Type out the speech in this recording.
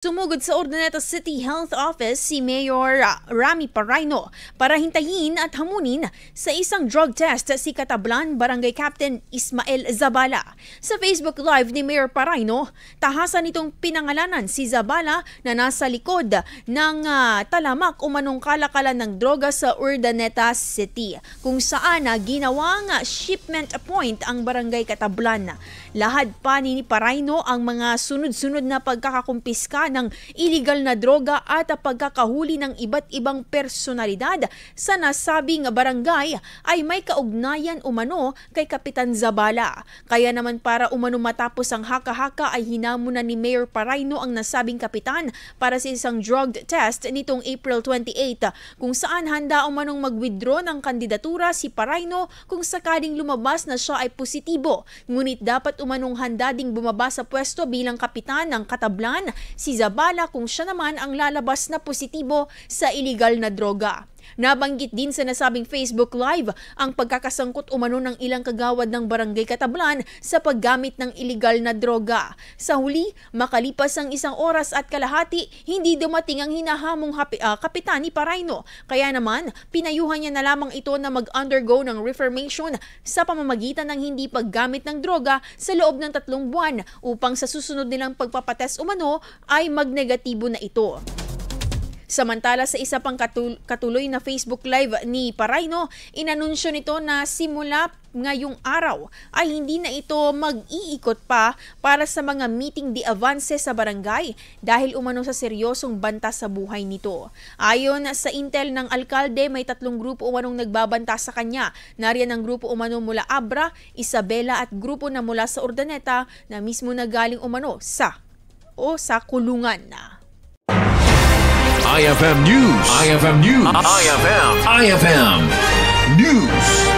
Sumugod sa Urdaneta City Health Office si Mayor Rami Paraino para hintayin at hamunin sa isang drug test si Katablan Barangay Captain Ismael Zabala. Sa Facebook Live ni Mayor Paraino, tahasan itong pinangalanan si Zabala na nasa likod ng talamak umanong kalakalan ng droga sa Urdaneta City, kung saan ginawang shipment point ang Barangay Katablan. Lahad pa ni Paraino ang mga sunod-sunod na pagkakakumpiska ng illegal na droga at pagkakahuli ng iba't ibang personalidad sa nasabing barangay ay may kaugnayan umano kay Kapitan Zabala. Kaya naman para umano matapos ang haka-haka ay hinamunan ni Mayor Paraino ang nasabing kapitan para sa isang drug test nitong April 28, kung saan handa umanong mag-withdraw ng kandidatura si Paraino kung sakaling lumabas na siya ay positibo. Ngunit dapat umanong handa ding bumaba sa pwesto bilang kapitan ng Katablan si Zabala kung siya naman ang lalabas na positibo sa illegal na droga. Nabanggit din sa nasabing Facebook Live ang pagkakasangkot umano ng ilang kagawad ng Barangay Katablan sa paggamit ng illegal na droga. Sa huli, makalipas ang 1 oras at kalahati, hindi dumating ang hinahamong kapitan ni Paraino. Kaya naman, pinayuhan niya na lamang ito na mag-undergo ng reformation sa pamamagitan ng hindi paggamit ng droga sa loob ng 3 buwan upang sa susunod nilang pagpapatest umano ay magnegatibo na ito. Samantala sa isa pang katuloy na Facebook Live ni Paraino, inanunsyo nito na simula ngayong araw ay hindi na ito mag-iikot pa para sa mga meeting de avance sa barangay dahil umano sa seryosong banta sa buhay nito. Ayon sa intel ng alkalde, may 3 grupo umanong nagbabanta sa kanya. Nariyan ang grupo umano mula Abra, Isabela at grupo na mula sa Urdaneta na mismo nagaling umano sa kulungan na. IFM News. IFM News. IFM News.